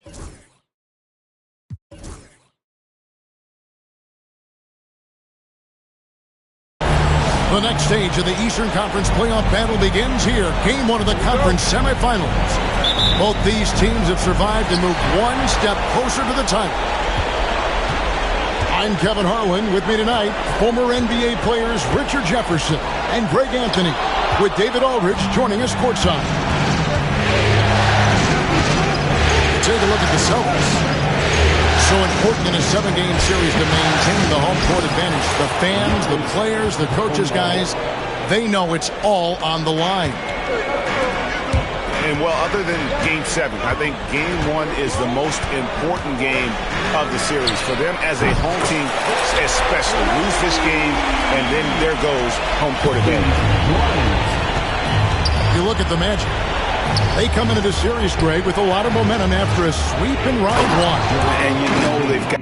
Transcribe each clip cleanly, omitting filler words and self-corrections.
The next stage of the Eastern Conference playoff battle begins here. Game 1 of the conference semifinals. Both these teams have survived and moved one step closer to the title. I'm Kevin Harlan. With me tonight, former NBA players Richard Jefferson and Greg Anthony, with David Aldridge joining us courtside. Take a look at the Celtics. So important in a 7-game series to maintain the home court advantage. The fans, the players, the coaches, guys, they know it's all on the line. And, well, other than Game 7, I think Game 1 is the most important game of the series. For them as a home team, especially, lose this game, and then there goes home court advantage. You look at the Magic. They come into the series, Greg, with a lot of momentum after a sweep in round 1. And you know they've got...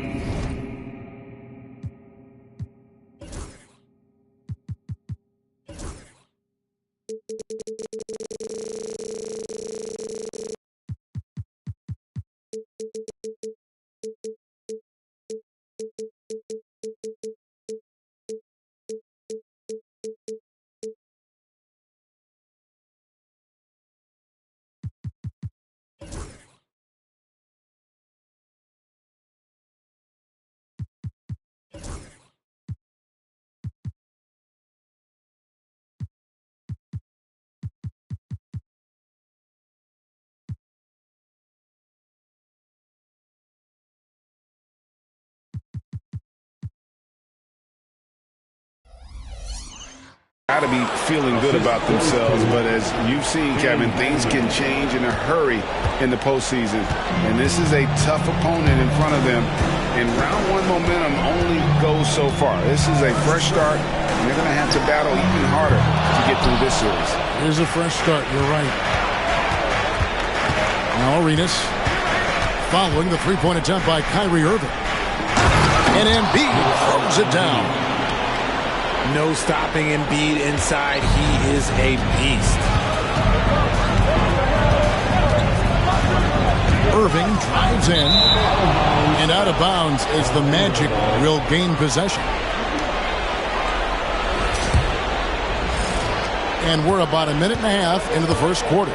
Got to be feeling good about themselves, but as you've seen, Kevin, things can change in a hurry in the postseason, and this is a tough opponent in front of them, and round 1 momentum only goes so far. This is a fresh start, and they're going to have to battle even harder to get through this series. Here's a fresh start, you're right. Now Arenas following the three-point attempt by Kyrie Irving. And Embiid throws it down. No stopping Embiid inside. He is a beast. Irving drives in. And out of bounds as the Magic will gain possession. And we're about a minute and a half into the first quarter.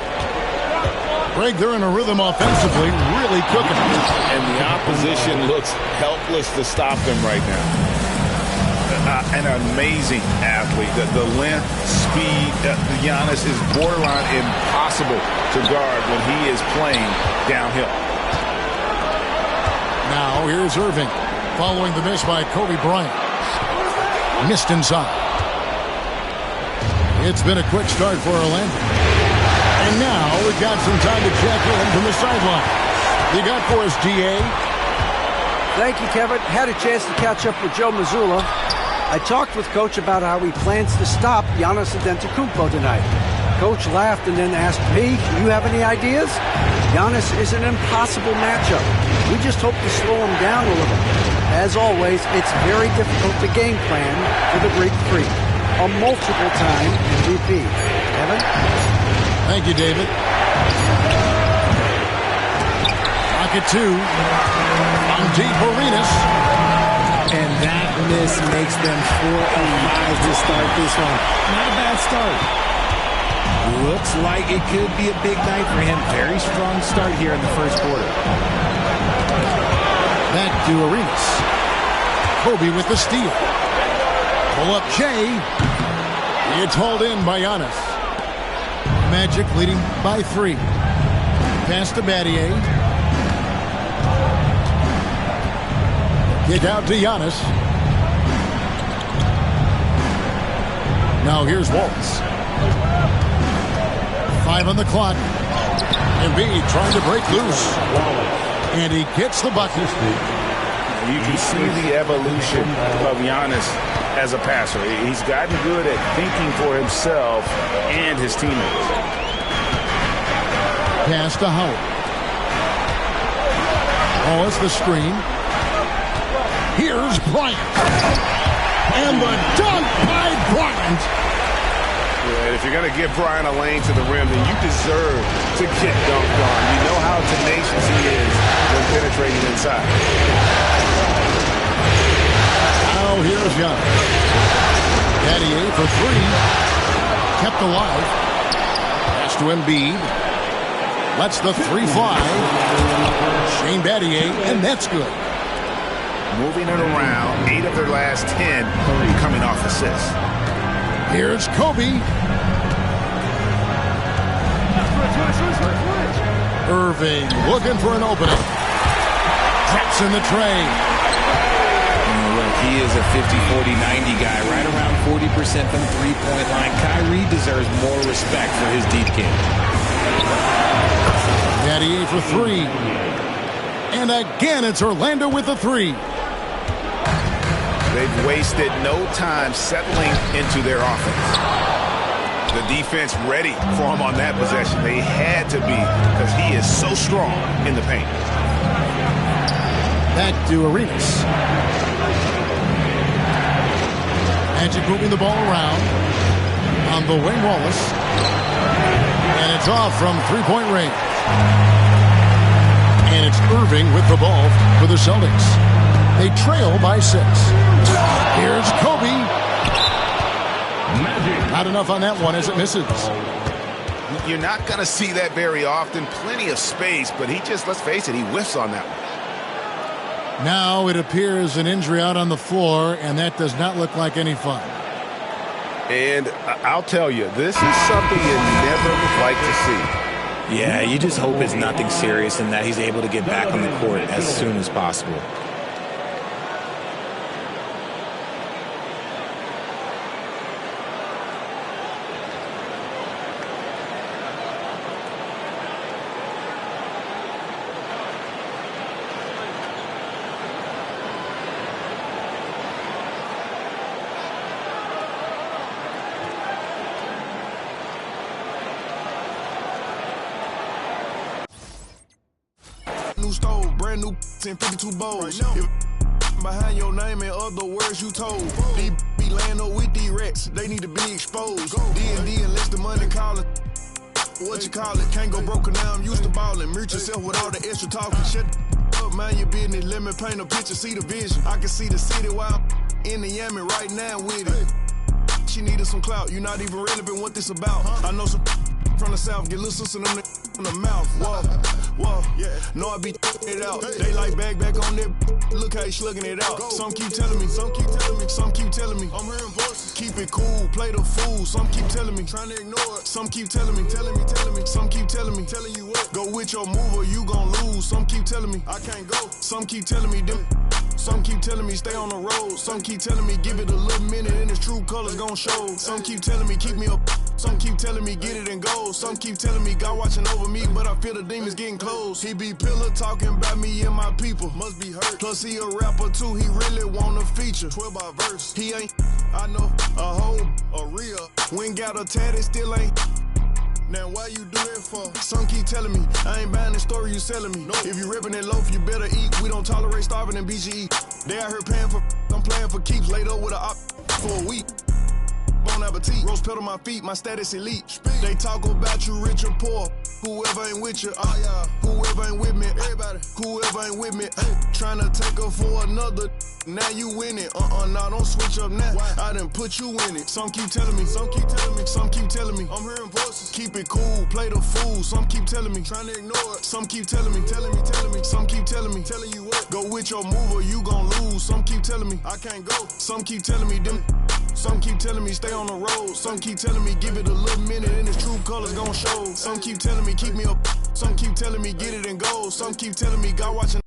Greg, they're in a rhythm offensively, really cooking. And the opposition looks helpless to stop them right now. An amazing athlete. The length, speed, Giannis is borderline impossible to guard when he is playing downhill. Now here's Irving following the miss by Kobe Bryant. Missed inside. It's been a quick start for Orlando. And now we've got some time to check in from the sideline. You got for us, DA? Thank you, Kevin. Had a chance to catch up with Joe Mazzulla. I talked with Coach about how he plans to stop Giannis Antetokounmpo tonight. Coach laughed and then asked me, "Do you have any ideas?" Giannis is an impossible matchup. We just hope to slow him down a little. As always, it's very difficult to game plan for the Greek Freak, a multiple-time MVP. Kevin? Thank you, David. Rocket 2 on deep Arenas. And that miss makes them 4 of 5 to start this one. Not a bad start. Looks like it could be a big night for him. Very strong start here in the first quarter. Back to Arenas. Kobe with the steal. Pull up Jay. It's hauled in by Giannis. Magic leading by 3. Pass to Battier. Kick out to Giannis. Now here's Waltz. 5 on the clock. Embiid trying to break loose. And he gets the bucket. You can see the evolution of Giannis as a passer. He's gotten good at thinking for himself and his teammates. Pass to Howard. Oh, it's the screen. Here's Bryant. And the dunk by Bryant. Yeah, if you're going to give Bryant a lane to the rim, then you deserve to get dunked on. You know how tenacious he is inside. Now here's Giannis. Battier for three. Kept alive. Pass to Embiid. Lets the three fly. Shane Battier, and that's good. Moving it around, 8 of their last 10 coming off assists. Here's Kobe. Irving looking for an opening. Drops in the tray. Look, he is a 50-40-90 guy, right around 40% from three-point line. Kyrie deserves more respect for his deep game. Battier for three. And again, it's Orlando with the three. They've wasted no time settling into their offense. The defense ready for him on that possession. They had to be, because he is so strong in the paint. Back to Arenas. Magic moving the ball around. On the wing, Wallace. And it's off from three-point range. And it's Irving with the ball for the Celtics. They trail by 6. Here's Kobe. Not enough on that one as it misses. You're not going to see that very often. Plenty of space, but he just, let's face it, he whiffs on that one. Now it appears an injury out on the floor, and that does not look like any fun. And I'll tell you, this is something you never like to see. Yeah, you just hope it's nothing serious and that he's able to get back on the court as soon as possible. New stove, brand new 1052 bowls. Behind your name, in other words, you told. These be laying up with these rats, they need to be exposed. D&D unless the money calling. What you call it? Can't go broke now, I'm used to balling. Mute yourself with all the extra talking. Shut up, mind your business. Let me paint a picture, see the vision. I can see the city while I'm in the Yami right now with it. She needed some clout, you not even relevant what this about. I know some from the south, get little sister them in the mouth. Whoa, yeah. Know I be it out. They like back on that. Look how he slugging it out. Some keep telling me, some keep telling me. I'm hearing voices. Keep it cool, play the fool. Some keep telling me, trying to ignore it. Some keep telling me. Some keep telling me, telling you what. Go with your move or you gon' lose. Some keep telling me, I can't go. Some keep telling me, them. Some keep telling me stay on the road. Some keep telling me give it a little minute and its true colors gon' show. Some keep telling me keep me up. Some keep telling me get it and go. Some keep telling me God watching over me, but I feel the demons getting close. He be pillar talking about me and my people. Must be hurt. Plus he a rapper too. He really want a feature. 12 by verse. He ain't. I know a hoe, a real. When got a tat, it still ain't. Now why you do that for? Some keep telling me I ain't buying the story you selling me. No. If you ripping that loaf, you better eat. We don't tolerate starving in BGE. They out here paying for. I'm playing for keeps. Laid up with a op for a week. Bon appetit. Rose pedal my feet. My status elite. Speak. They talk about you rich or poor. Whoever ain't with you, whoever ain't with me, everybody, whoever ain't with me, trying to take her for another. Now you winning, nah, don't switch up now. Why? I done put you in it. Some keep telling me, some keep telling me, some keep telling me. I'm hearing voices. Keep it cool, play the fool. Some keep telling me, trying to ignore it. Some keep telling me, telling me. Some keep telling me, telling you what. Go with your move or you gon' lose. Some keep telling me, I can't go. Some keep telling me, them. Some keep telling me stay on the road. Some keep telling me give it a little minute and its true colors gon' show. Some keep telling me keep me up. Some keep telling me get it and go. Some keep telling me God watching.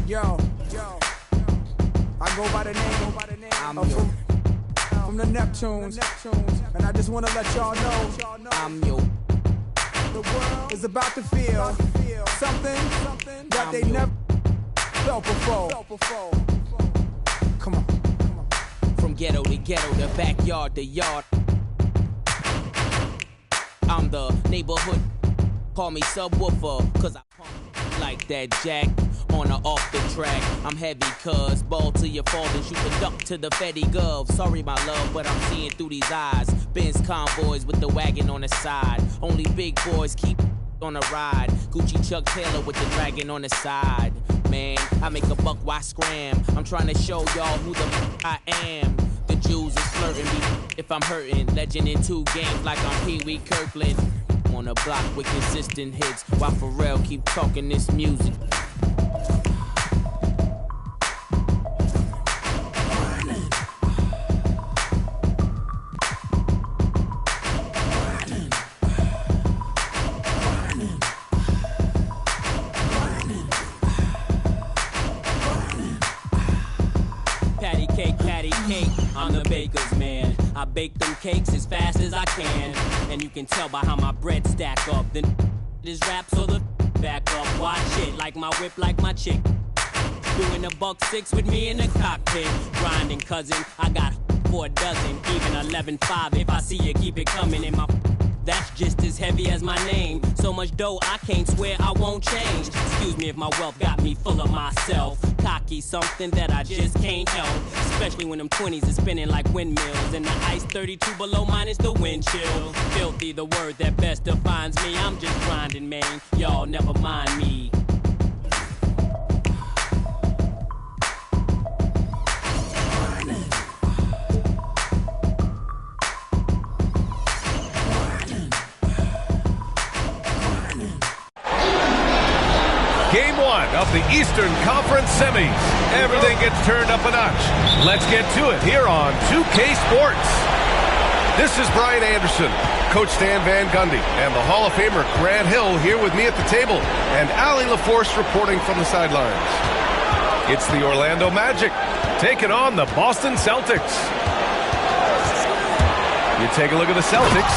Yo, I go by the name from the Neptunes, and I just want to let y'all know I'm yo. The world is about to feel something that they never felt before. Come on. From ghetto to ghetto, the backyard to yard. I'm the neighborhood. Call me subwoofer, cause I pump. like that, Jack. On or off the track, I'm heavy, cuz ball to your fathers, you can duck to the Fetty Gov. Sorry, my love, but I'm seeing through these eyes. Benz convoys with the wagon on the side. Only big boys keep on a ride. Gucci Chuck Taylor with the dragon on the side. Man, I make a buck, why scram? I'm trying to show y'all who the I am. The Jews is flirting me if I'm hurting. Legend in 2 games like I'm Pee Wee Kirkland. On the block with consistent hits while Pharrell keep talking this music. Patty cake, I'm the baker's man. I bake them cakes as fast as I can. And you can tell by how my bread stack up. Then this rap so the back up. Watch it, like my whip, like my chick. Doing a $1.6 with me in the cockpit. Grinding, cousin, I got 4 dozen. Even 11.5 if I see you keep it coming in my... That's just as heavy as my name. So much dough, I can't swear I won't change. Excuse me if my wealth got me full of myself. Cocky, something that I just can't help. Especially when them 20s is spinning like windmills. And the ice 32 below minus the wind chill. Filthy, the word that best defines me. I'm just grinding, man. Y'all never mind me. Game 1 of the Eastern Conference Semis. Everything gets turned up a notch. Let's get to it here on 2K Sports. This is Brian Anderson, Coach Stan Van Gundy, and the Hall of Famer Grant Hill here with me at the table, and Allie LaForce reporting from the sidelines. It's the Orlando Magic taking on the Boston Celtics. You take a look at the Celtics.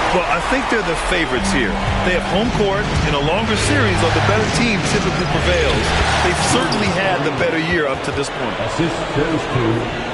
Well, I think they're the favorites here. They have home court in a longer series, though the better team typically prevails. They've certainly had the better year up to this point. Assist goes to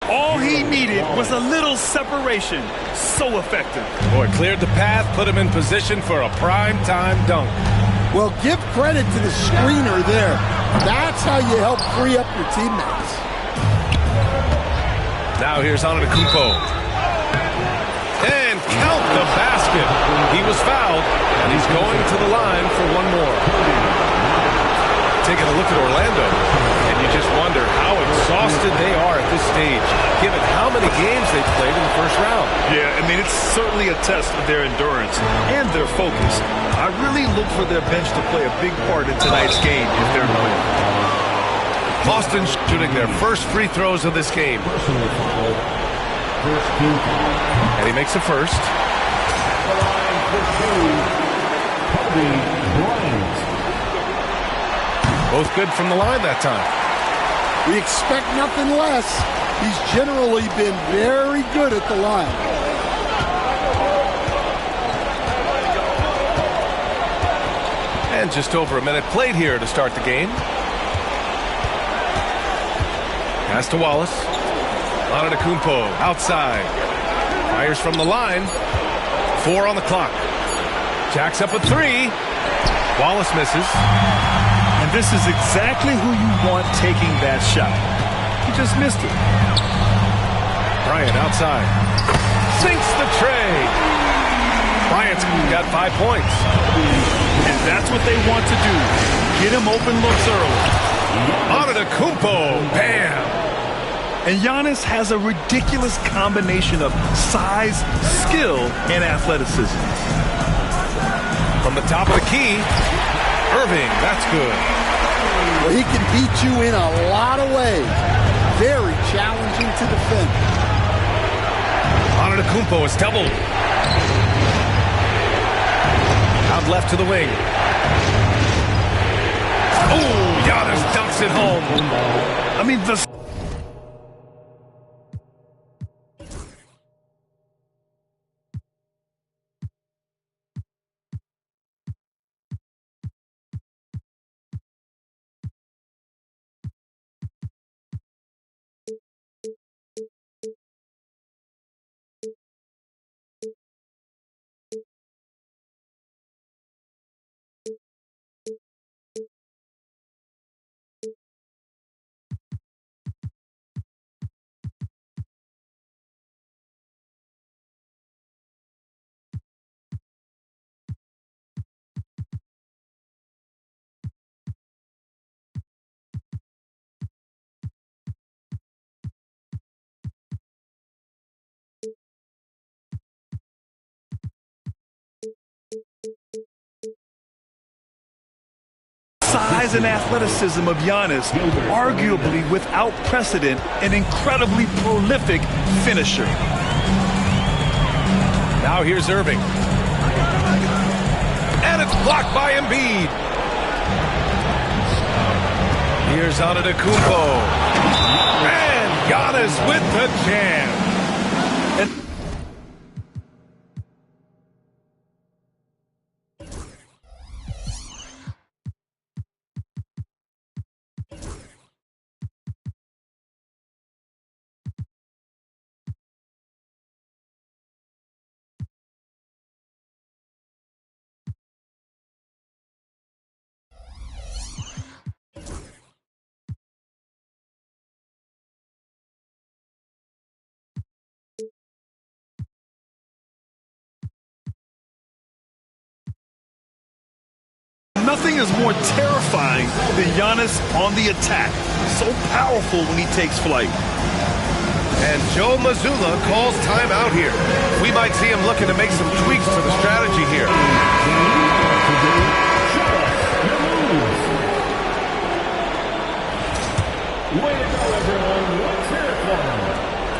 All he needed was a little separation. So effective. Boy, cleared the path, put him in position for a prime-time dunk. Well, give credit to the screener there. That's how you help free up your teammates. Now here's Antetokounmpo. And count the basket. He was fouled, and he's going to the line for one more. Taking a look at Orlando, and you just wonder how exhausted they are at this stage, given how many games they played in the first round. Yeah, I mean, it's certainly a test of their endurance and their focus. I really look for their bench to play a big part in tonight's game if they're to win. Boston shooting their first free throws of this game. And he makes the first. Both good from the line that time. We expect nothing less. He's generally been very good at the line. And just over a minute played here to start the game. Pass to Wallace. Antetokounmpo outside. Fires from the line. 4 on the clock. Jacks up a 3. Wallace misses. And this is exactly who you want taking that shot. He just missed it. Bryant outside. Sinks the tray. Bryant's got 5 points. And that's what they want to do. Get him open looks early. Antetokounmpo. Bam. And Giannis has a ridiculous combination of size, skill, and athleticism. From the top of the key, Irving, that's good. Well, he can beat you in a lot of ways. Very challenging to defend. Antetokounmpo is doubled. Out left to the wing. Oh, Giannis dunks it home. I mean, the... size and athleticism of Giannis, arguably without precedent, an incredibly prolific finisher. Now here's Irving. And it's blocked by Embiid. Here's Antetokounmpo. And Giannis with the jam. Nothing is more terrifying than Giannis on the attack. So powerful when he takes flight. And Joe Mazzulla calls timeout here. We might see him looking to make some tweaks to the strategy here.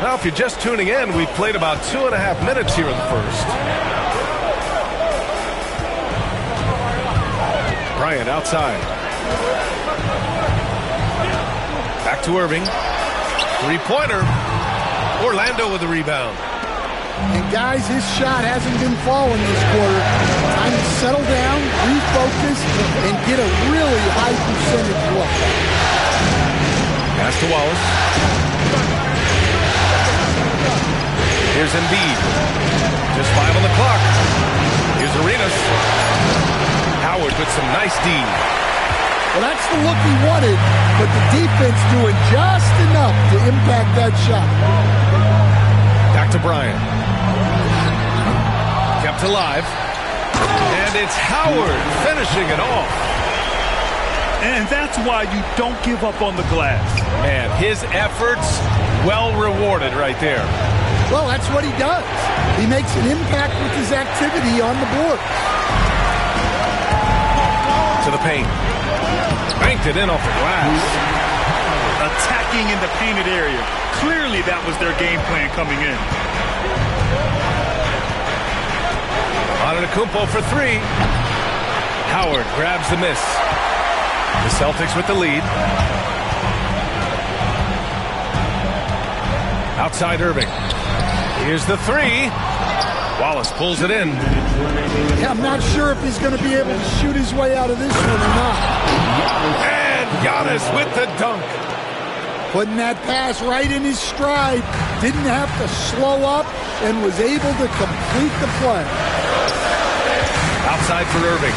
Now, if you're just tuning in, we've played about 2.5 minutes here in the first. Bryant outside. Back to Irving. Three-pointer. Orlando with the rebound. And guys, his shot hasn't been falling this quarter. Time to settle down, refocus, and get a really high percentage look. Pass to Wallace. Here's Embiid. Just 5 on the clock. Here's Arenas. Howard with some nice D. Well, that's the look he wanted, but the defense doing just enough to impact that shot. Back to Bryant. Kept alive. And it's Howard finishing it off. And that's why you don't give up on the glass. Man, his efforts well rewarded right there. Well, that's what he does. He makes an impact with his activity on the board. To the paint. Banked it in off the glass. Attacking in the painted area. Clearly that was their game plan coming in. Antetokounmpo for 3. Howard grabs the miss. The Celtics with the lead. Outside Irving. Here's the 3. Wallace pulls it in. Yeah, I'm not sure if he's going to be able to shoot his way out of this one or not. And Giannis with the dunk. Putting that pass right in his stride. Didn't have to slow up and was able to complete the play. Outside for Irving.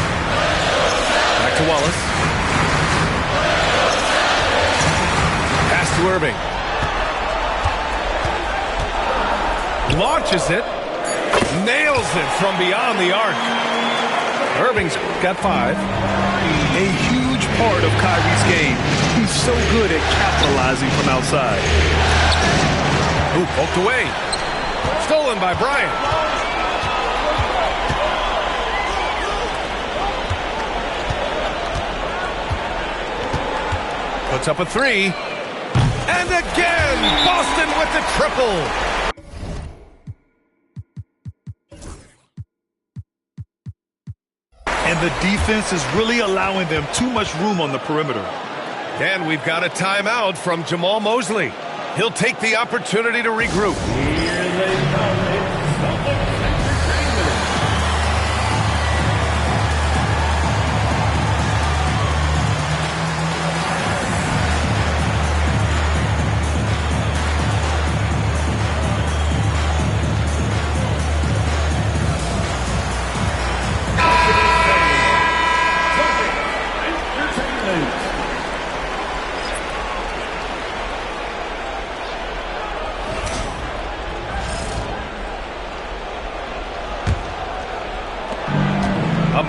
Back to Wallace. Pass to Irving. Launches it. Nails it from beyond the arc. Irving's got 5. A huge part of Kyrie's game. He's so good at capitalizing from outside. Ooh, poked away. Stolen by Bryant. Puts up a 3. And again, Boston with the triple. And the defense is really allowing them too much room on the perimeter. And we've got a timeout from Jamal Mosley. He'll take the opportunity to regroup.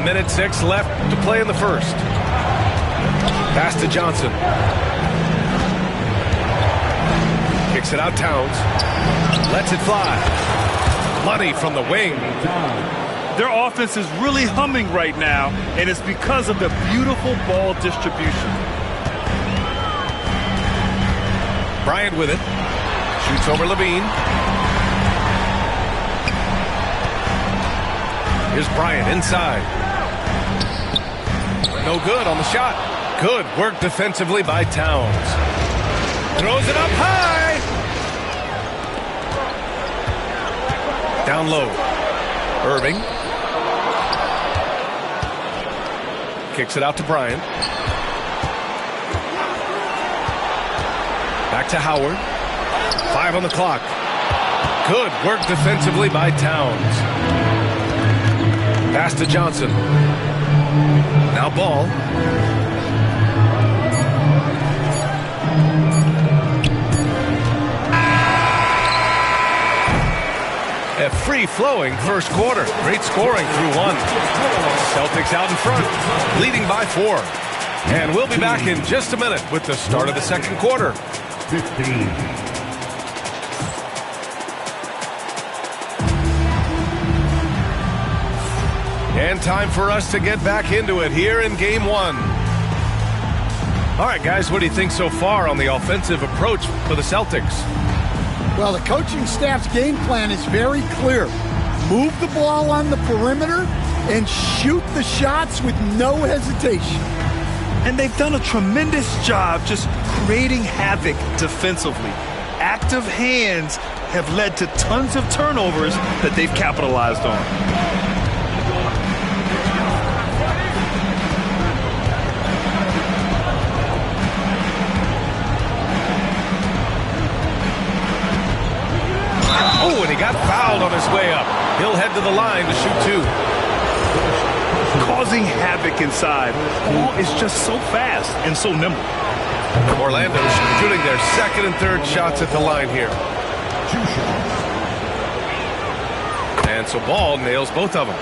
Minute 6 left to play in the first. Pass to Johnson. Kicks it out Towns. Lets it fly. Money from the wing. Their offense is really humming right now, and it's because of the beautiful ball distribution. Bryant with it. Shoots over Levine. Here's Bryant inside. No good on the shot. Good work defensively by Towns. Throws it up high. Down low. Irving. Kicks it out to Bryant. Back to Howard. 5 on the clock. Good work defensively by Towns. Pass to Johnson. Now Ball. A free-flowing first quarter. Great scoring through 1. Celtics out in front, leading by 4. And we'll be back in just a minute with the start of the second quarter. 15. And time for us to get back into it here in Game 1. All right, guys, what do you think so far on the offensive approach for the Celtics? Well, the coaching staff's game plan is very clear. Move the ball on the perimeter and shoot the shots with no hesitation. And they've done a tremendous job just creating havoc defensively. active hands have led to tons of turnovers that they've capitalized on. Oh, and he got fouled on his way up. He'll head to the line to shoot two. Causing havoc inside. Ball is just so fast and so nimble. Orlando's shooting their second and third shots at the line here. And so Ball nails both of them.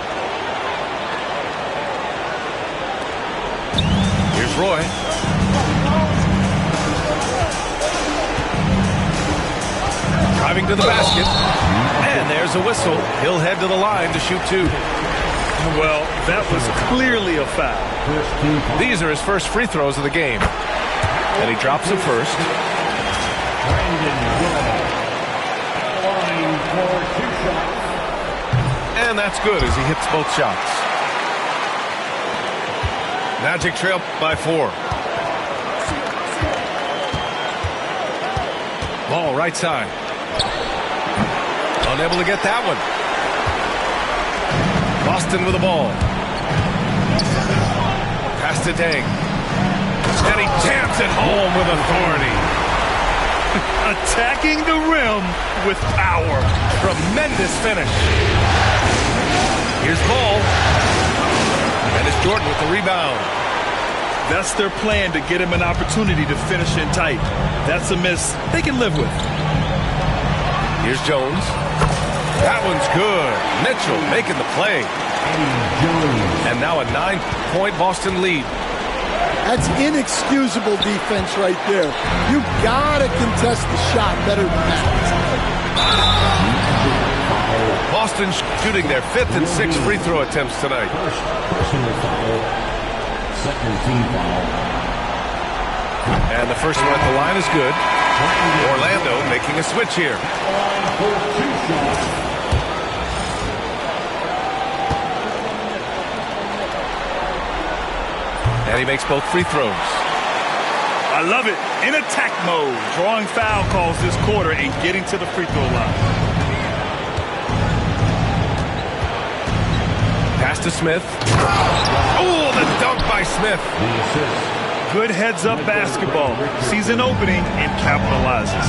Here's Roy. Driving to the basket. And there's a whistle. He'll head to the line to shoot two. Well, that was clearly a foul. These are his first free throws of the game. And he drops them first. And that's good as he hits both shots. Magic trail by 4. Ball right side. Unable to get that one. Boston with the ball. Pass to Deng. And he jams it home with authority. Attacking the rim with power. Tremendous finish. Here's Ball. And it's Jordan with the rebound. That's their plan, to get him an opportunity to finish in tight. That's a miss they can live with. Here's Jones. That one's good. Mitchell making the play. And now a 9-point Boston lead. That's inexcusable defense right there. You gotta contest the shot better than that. Boston shooting their 5th and 6th free throw attempts tonight. Second team foul. And the first one at the line is good. Orlando making a switch here. And he makes both free throws. I love it. In attack mode. Drawing foul calls this quarter and getting to the free throw line. Pass to Smith. Oh, the dunk by Smith. Good heads-up basketball. Sees an opening and capitalizes.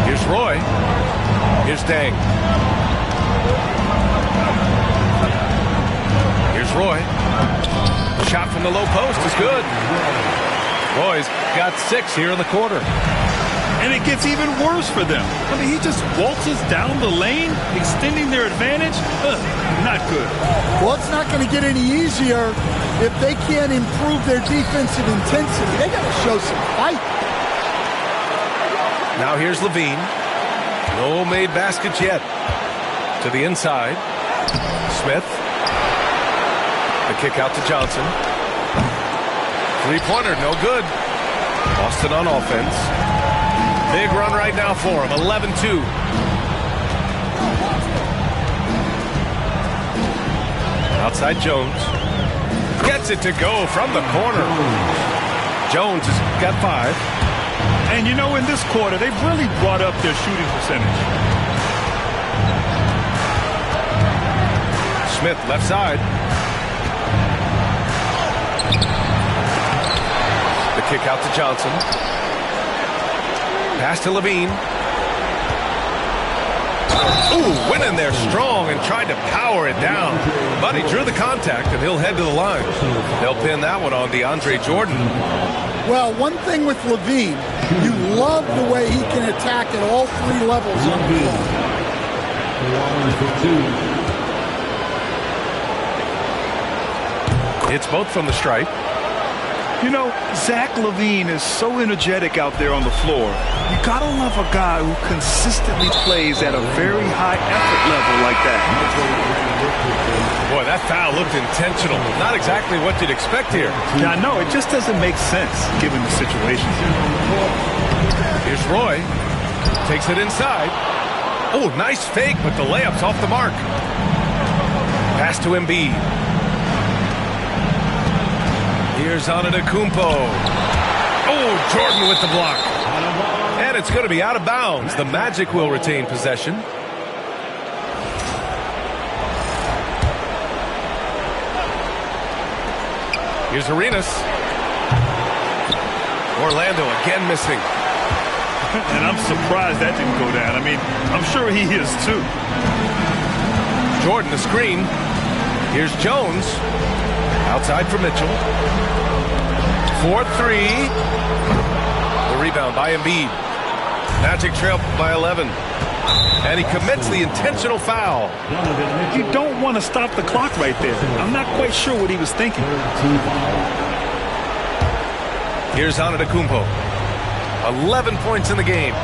Here's Roy. Here's Deng. Here's Roy. Shot from the low post is good. Roy's got 6 here in the quarter. And it gets even worse for them. I mean, he just waltzes down the lane, extending their advantage. Not good. Well, it's not going to get any easier if they can't improve their defensive intensity. They got to show some fight. Now here's Levine. No made baskets yet. To the inside. Smith. The kick out to Johnson. Three-pointer, no good. Boston on offense. Big run right now for him, 11-2. Outside Jones. Gets it to go from the corner. Jones has got 5. And you know, in this quarter, they've really brought up their shooting percentage. Smith left side. The kick out to Johnson. Pass to Levine. Ooh, went in there strong and tried to power it down. But he drew the contact, and he'll head to the line. They'll pin that one on DeAndre Jordan. Well, one thing with Levine, you love the way he can attack at all 3 levels on the floor. It's both from the stripe. You know, Zach LaVine is so energetic out there on the floor. You gotta love a guy who consistently plays at a very high effort level like that. Boy, that foul looked intentional. Not exactly what you'd expect here. Yeah, I know. It just doesn't make sense given the situation. Here's Roy. Takes it inside. Oh, nice fake, but the layup's off the mark. Pass to Embiid. Here's Antetokounmpo. Oh, Jordan with the block. And it's going to be out of bounds. The Magic will retain possession. Here's Arenas. Orlando again missing. And I'm surprised that didn't go down. I mean, I'm sure he is too. Jordan the screen. Here's Jones. Outside for Mitchell. 4-3. The rebound by Embiid. Magic trail by 11. And he commits the intentional foul. You don't want to stop the clock right there. I'm not quite sure what he was thinking. Here's Antetokounmpo. 11 points in the game.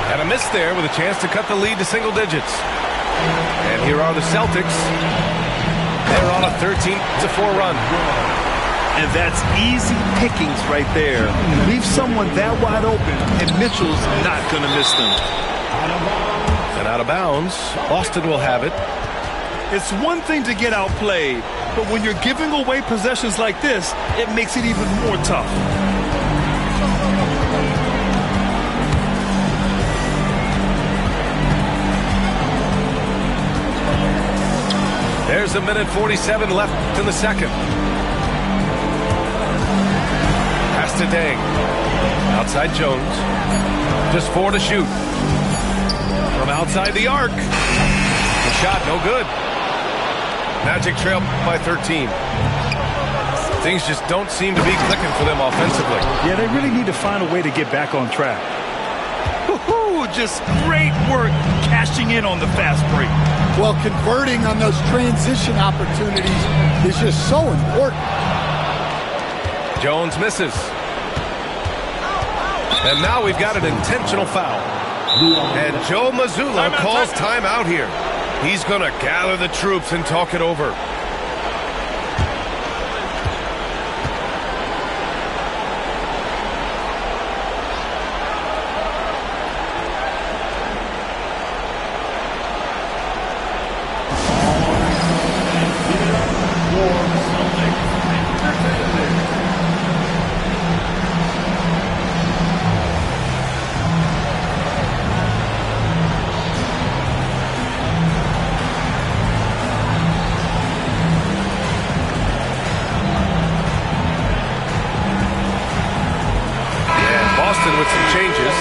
And a miss there with a chance to cut the lead to single digits. And here are the Celtics. They're on a 13-4 run. And that's easy pickings right there. Leave someone that wide open, and Mitchell's not going to miss them. And out of bounds, Boston will have it. It's one thing to get outplayed, but when you're giving away possessions like this, it makes it even more tough. There's a minute 47 left in the second. Pass to Deng. Outside Jones. Just 4 to shoot. From outside the arc. The shot no good. Magic trail by 13. Things just don't seem to be clicking for them offensively. Yeah, they really need to find a way to get back on track. Woohoo! Just great work cashing in on the fast break. Well, converting on those transition opportunities is just so important. Jones misses. And now we've got an intentional foul. And Joe Mazzulla calls timeout here. He's going to gather the troops and talk it over. With some changes.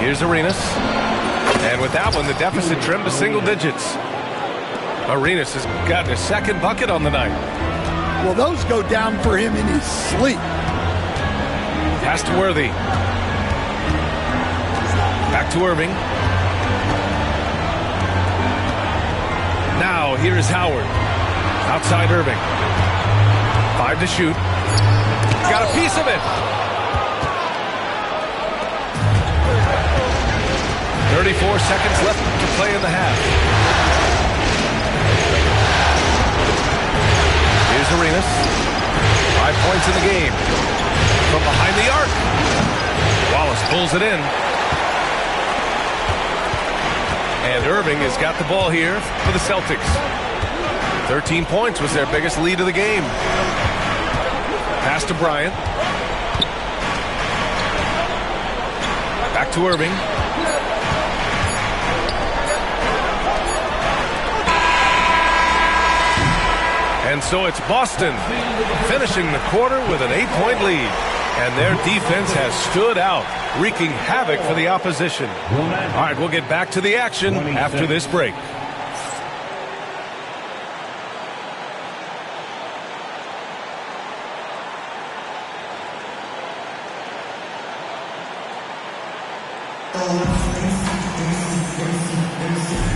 Here's Arenas. And with that one, the deficit trimmed to single digits. Arenas has gotten a second bucket on the night. Well, those go down for him in his sleep. Pass to Worthy. Back to Irving. Now, here's Howard. Outside Irving. 5 to shoot. Got a piece of it. 34 seconds left to play in the half. Here's Arenas. 5 points in the game. From behind the arc. Wallace pulls it in. And Irving has got the ball here for the Celtics. 13 points was their biggest lead of the game. Pass to Bryant. Back to Irving. And so it's Boston finishing the quarter with an 8-point lead. And their defense has stood out, wreaking havoc for the opposition. All right, we'll get back to the action after this break.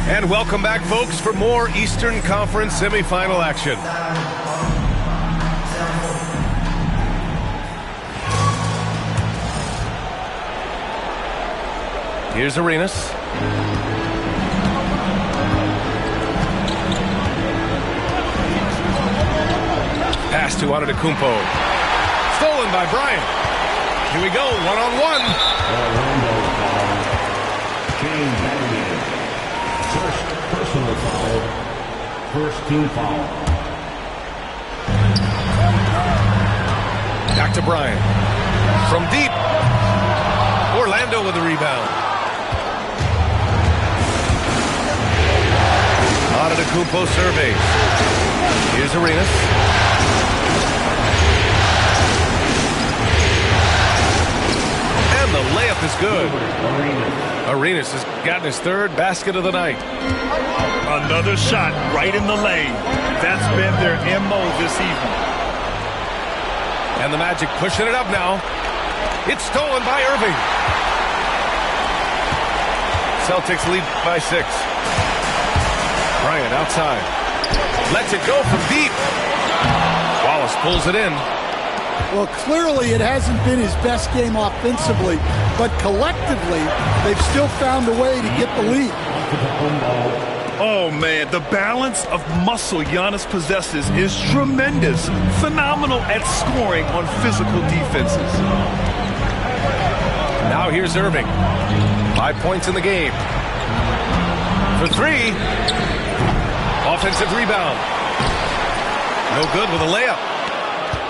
And welcome back, folks, for more Eastern Conference semifinal action. Here's Arenas. Pass to Antetokounmpo. stolen by Bryant. Here we go, one-on-one. Orlando foul. Shane Battier. First personal foul. First team foul. Back to Bryant. From deep. Orlando with the rebound. Antetokounmpo surveys. Here's Arenas. And the layup is good. Arenas has gotten his third basket of the night. Another shot right in the lane. That's been their MO this evening. And the Magic pushing it up now. It's stolen by Irving. Celtics lead by 6. Bryant outside. Lets it go from deep. Wallace pulls it in. Well, clearly it hasn't been his best game offensively, but collectively, they've still found a way to get the lead. Oh, man, the balance of muscle Giannis possesses is tremendous. Phenomenal at scoring on physical defenses. Now here's Irving. 5 points in the game. For 3. Offensive rebound. No good with a layup.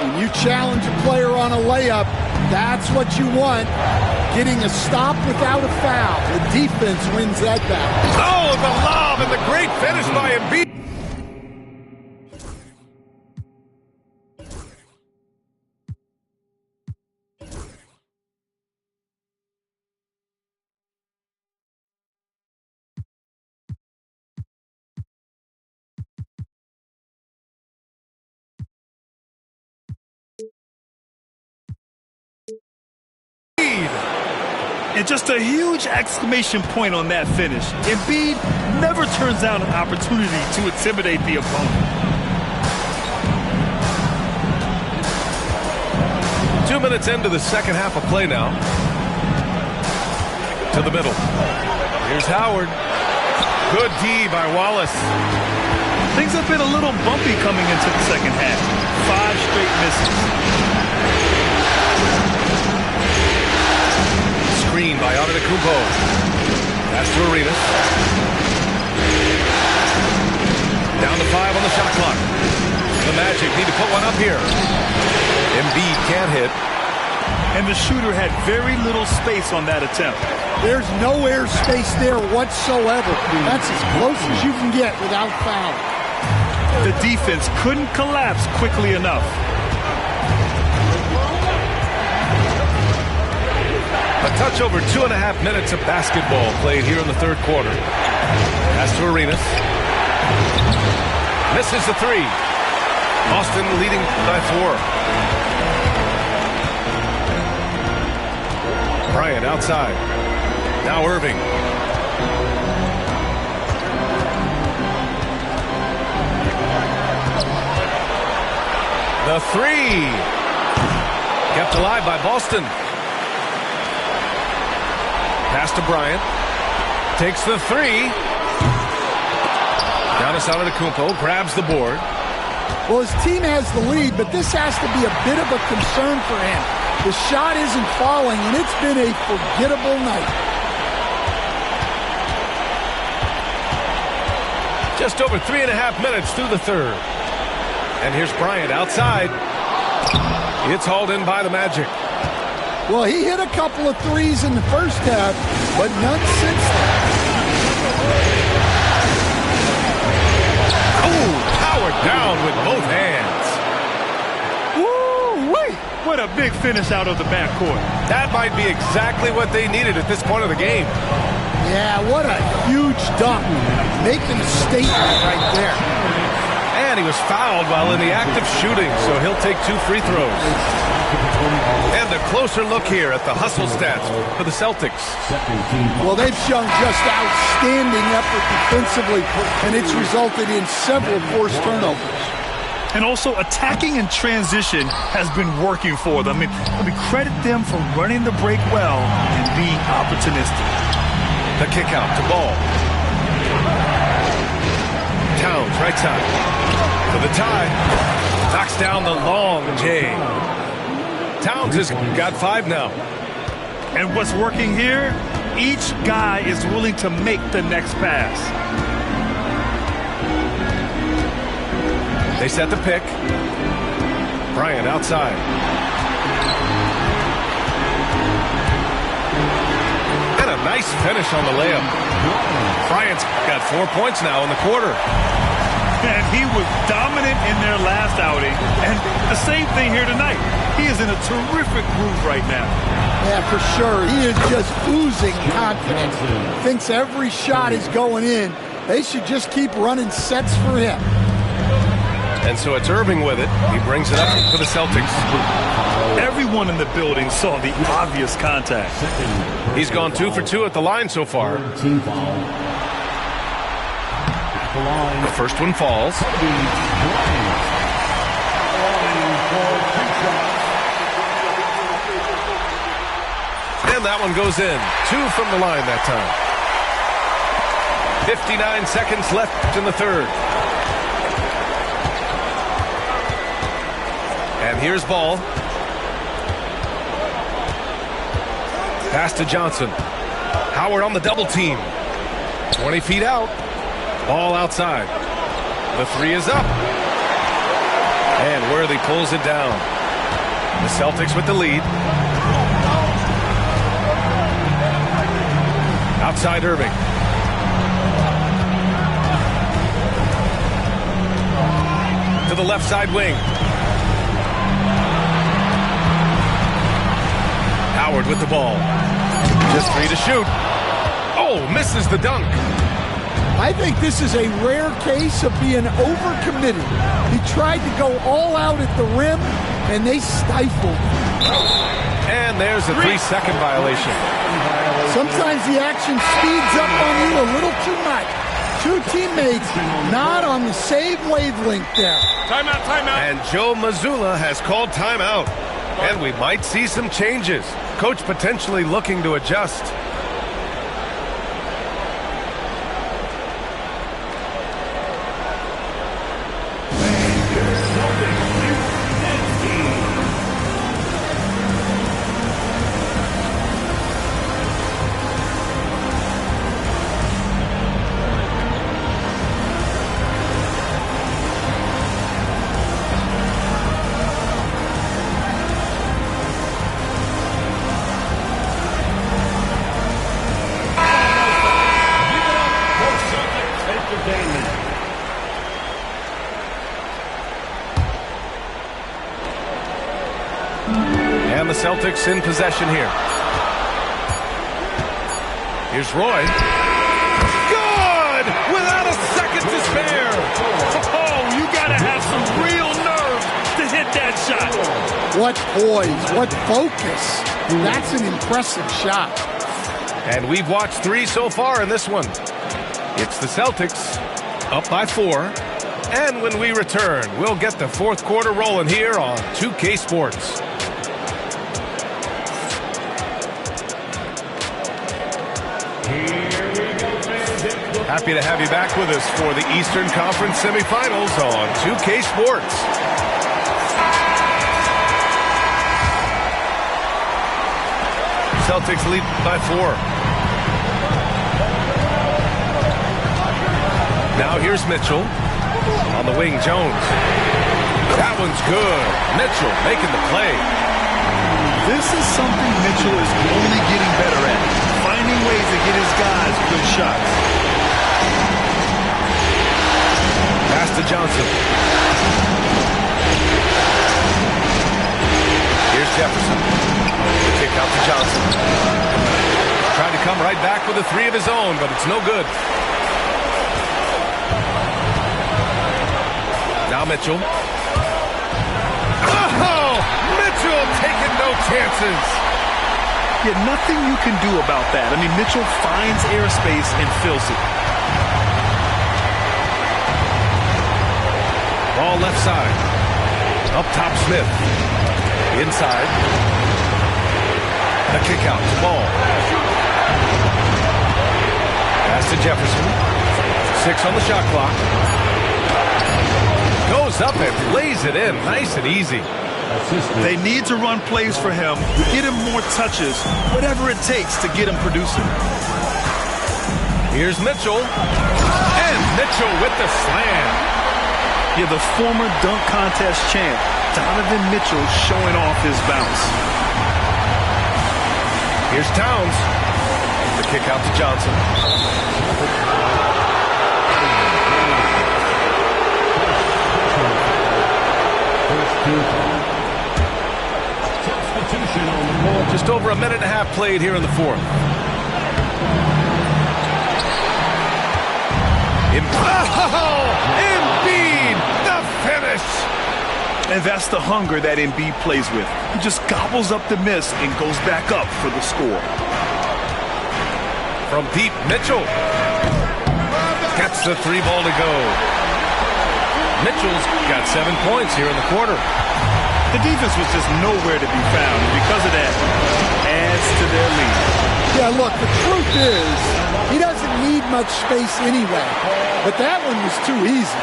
When you challenge a player on a layup, that's what you want. Getting a stop without a foul. The defense wins that battle. Oh, the lob and the great finish by Embiid. And just a huge exclamation point on that finish. Embiid never turns down an opportunity to intimidate the opponent. 2 minutes into the second half of play now. To the middle. Here's Howard. Good D by Wallace. Things have been a little bumpy coming into the second half. 5 straight misses. Screen by Antetokounmpo. Pass to Arenas. Down to 5 on the shot clock. The Magic need to put one up here. Embiid can't hit. And the shooter had very little space on that attempt. There's no air space there whatsoever. That's as close as you can get without foul. The defense couldn't collapse quickly enough. A touch over 2.5 minutes of basketball played here in the third quarter. Pass to Arenas. Misses the 3. Boston leading by 4. Bryant outside. Now Irving. The 3. Kept alive by Boston. Pass to Bryant. Takes the 3. Giannis Antetokounmpo grabs the board. Well, his team has the lead, but this has to be a bit of a concern for him. The shot isn't falling, and it's been a forgettable night. Just over 3.5 minutes through the third. And here's Bryant outside. It's hauled in by the Magic. Well, he hit a couple of threes in the first half, but none since then. Oh, powered down with both hands. Woo-wee! What a big finish out of the backcourt. That might be exactly what they needed at this point of the game. Yeah, what a huge dunk. Making a statement right there. And he was fouled while in the act of shooting, so he'll take 2 free throws. And a closer look here at the hustle stats for the Celtics. Well, they've shown just outstanding effort defensively, and it's resulted in several forced turnovers. And also attacking in transition has been working for them. I mean, credit them for running the break well and being opportunistic. The kick out to Ball. Towns right side. For the tie. Knocks down the long J. Towns has got 5 now. And what's working here? Each guy is willing to make the next pass. They set the pick. Bryant outside. And a nice finish on the layup. Bryant's got 4 points now in the quarter. And he was dominant in their last outing. And the same thing here tonight. He is in a terrific groove right now. Yeah, for sure. He is just oozing confidence. Thinks every shot is going in. They should just keep running sets for him. And so it's Irving with it. He brings it up for the Celtics. Everyone in the building saw the obvious contact. He's gone 2 for 2 at the line so far. Team foul. The first one falls. And that one goes in. 2 from the line that time. 59 seconds left in the third. And here's Ball. Pass to Johnson. Howard on the double team. 20 feet out. Ball outside. The 3 is up. And Worthy pulls it down. The Celtics with the lead. Outside Irving. To the left side wing. Howard with the ball. Just 3 to shoot. Oh, misses the dunk. I think this is a rare case of being overcommitted. He tried to go all out at the rim, and they stifled. And there's a 3-second violation. Sometimes the action speeds up on you a little too much. 2 teammates not on the same wavelength there. Timeout, timeout. And Joe Mazzulla has called timeout. And we might see some changes. Coach potentially looking to adjust. And the Celtics in possession here. Here's Roy. Good! Without a second to spare. Oh, you gotta have some real nerve to hit that shot. What poise, what focus. That's an impressive shot. And we've watched 3 so far in this one. It's the Celtics up by 4. And when we return, we'll get the fourth quarter rolling here on 2K Sports. Happy to have you back with us for the Eastern Conference semifinals on 2K Sports. Celtics lead by 4. Now here's Mitchell. On the wing, Jones. That one's good. Mitchell making the play. This is something Mitchell is only getting better at. Finding ways to get his guys good shots. Pass to Johnson. Here's Jefferson. The kick out to Johnson. Trying to come right back with a 3 of his own, but it's no good. Now Mitchell. Oh! Mitchell taking no chances. Yeah, nothing you can do about that. I mean, Mitchell finds airspace and fills it. Ball left side. Up top Smith. Inside. The kick out to Ball. Pass to Jefferson. 6 on the shot clock. Goes up and lays it in. Nice and easy. They need to run plays for him, get him more touches, whatever it takes to get him producing. Here's Mitchell. And Mitchell with the slam. Yeah, the former dunk contest champ, Donovan Mitchell, showing off his bounce. Here's Towns. The kick out to Johnson. Substitution on the ball. Just over a minute and a half played here in the fourth. Embiid, the finish. And that's the hunger that Embiid plays with. He just gobbles up the miss and goes back up for the score. From deep, Mitchell gets the 3 ball to go. Mitchell's got 7 points here in the quarter. The defense was just nowhere to be found, and because of that, adds to their lead. Yeah, look, the truth is, he doesn't need much space anyway. But that one was too easy.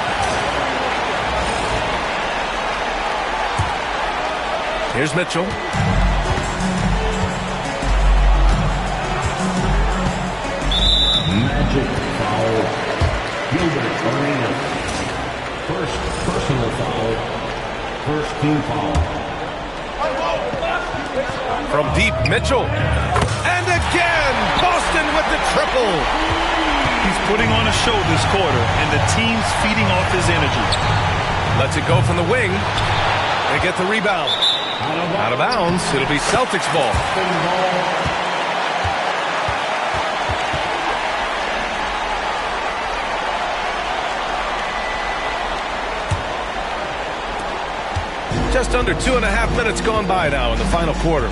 Here's Mitchell. Magic foul. Gilbert Arenas. First personal foul. First team foul. From deep, Mitchell. And again, Boston with the triple. He's putting on a show this quarter, and the team's feeding off his energy. Lets it go from the wing. They get the rebound. Out of bounds. It'll be Celtics ball. Just under 2.5 minutes gone by now in the final quarter.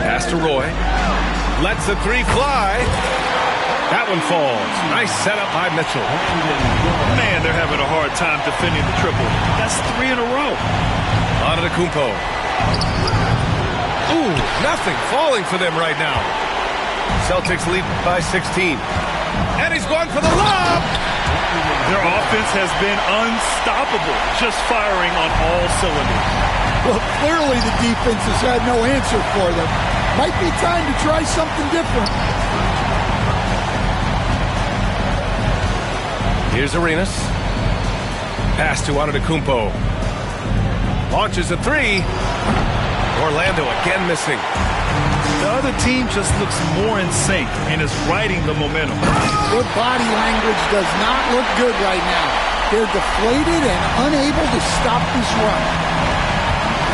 Pass to Roy. Lets the 3 fly. That one falls. Nice setup by Mitchell. Man, they're having a hard time defending the triple. That's 3 in a row. Antetokounmpo. Ooh, nothing falling for them right now. Celtics lead by 16. And he's going for the lob. Their offense has been unstoppable, just firing on all cylinders. Well, clearly the defense has had no answer for them. Might be time to try something different. Here's Arenas. Pass to Antetokounmpo. Launches a 3. Orlando again missing. The other team just looks more in sync and is riding the momentum. Their body language does not look good right now. They're deflated and unable to stop this run.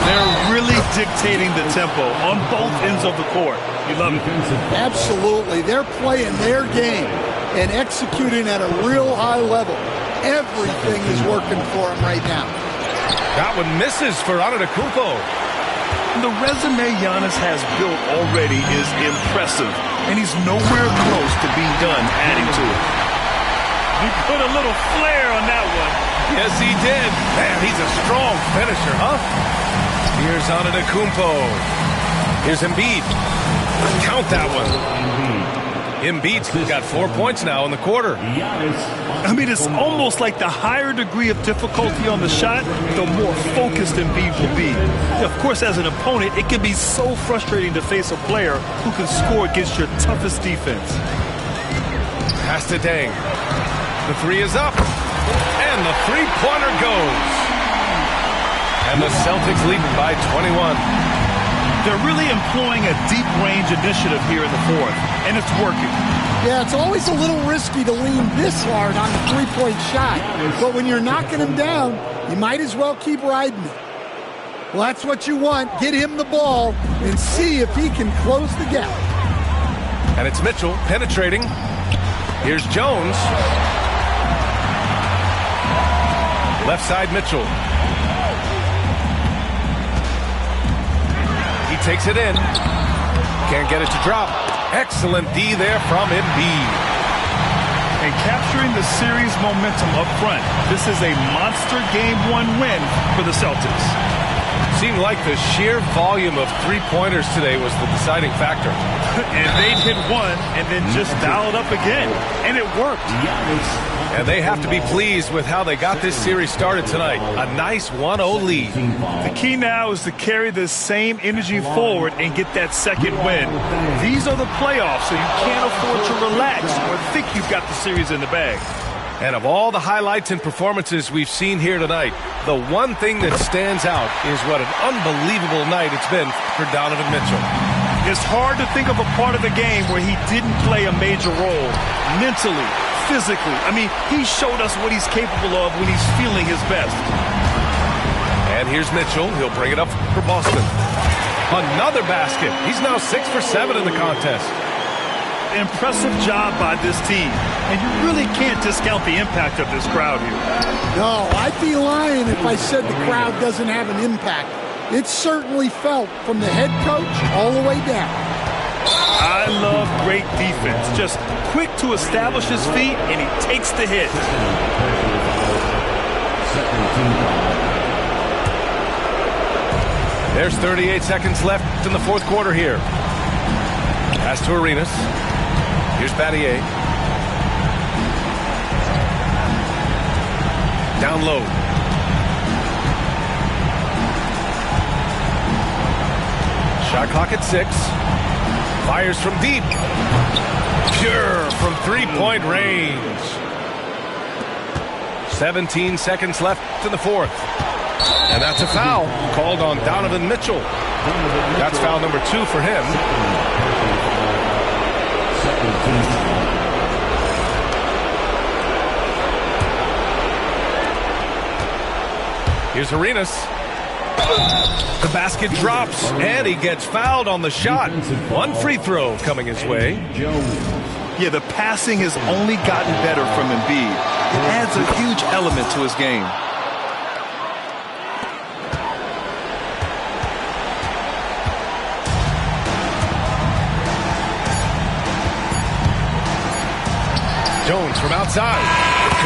They're really dictating the tempo on both ends of the court. You love it. Absolutely. They're playing their game and executing at a real high level. Everything is working for them right now. That one misses for Antetokounmpo. The resume Giannis has built already is impressive, and he's nowhere close to being done adding to it. He put a little flair on that one. Yes, he did. Man, he's a strong finisher, huh? Here's Antetokounmpo. Here's Embiid. Count that one. Embiid's got 4 points now in the quarter. I mean, it's almost like the higher degree of difficulty on the shot, the more focused Embiid will be. Of course, as an opponent, it can be so frustrating to face a player who can score against your toughest defense. Pass to Deng. The 3 is up. And the 3-pointer goes. And the Celtics lead by 21. They're really employing a deep-range initiative here in the fourth, and it's working. Yeah, it's always a little risky to lean this hard on a three-point shot. But when you're knocking him down, you might as well keep riding it. Well, that's what you want. Get him the ball and see if he can close the gap. And it's Mitchell penetrating. Here's Jones. Left side Mitchell. He takes it in. Can't get it to drop. Excellent D there from Embiid. And capturing the series momentum up front. This is a monster Game 1 win for the Celtics. Seemed like the sheer volume of three-pointers today was the deciding factor. And they hit one and then just dialed up again. And it worked. And they have to be pleased with how they got this series started tonight. A nice 1-0 lead. The key now is to carry this same energy forward and get that second win. These are the playoffs, so you can't afford to relax or think you've got the series in the bag. And of all the highlights and performances we've seen here tonight, the one thing that stands out is what an unbelievable night it's been for Donovan Mitchell. It's hard to think of a part of the game where he didn't play a major role. Mentally, physically. I mean, he showed us what he's capable of when he's feeling his best. And here's Mitchell. He'll bring it up for Boston. Another basket. He's now 6 for 7 in the contest. Impressive job by this team. And you really can't discount the impact of this crowd here. No, I'd be lying if I said the crowd doesn't have an impact. It's certainly felt from the head coach all the way down. I love great defense. Just quick to establish his feet, and he takes the hit. There's 38 seconds left in the fourth quarter here. Pass to Arenas. Here's Battier. Down low. Shot clock at 6. Fires from deep. Pure from three-point range. 17 seconds left in the fourth. And that's a foul called on Donovan Mitchell. That's foul number 2 for him. Here's Arenas. The basket drops, and he gets fouled on the shot. One free throw coming his way. Yeah, the passing has only gotten better from Embiid. It adds a huge element to his game. Jones from outside.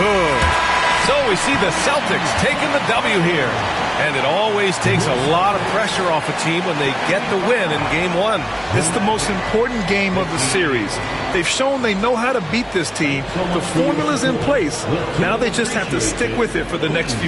Good. So we see the Celtics taking the W here. And it always takes a lot of pressure off a team when they get the win in Game 1. It's the most important game of the series. They've shown they know how to beat this team. The formula's in place. Now they just have to stick with it for the next few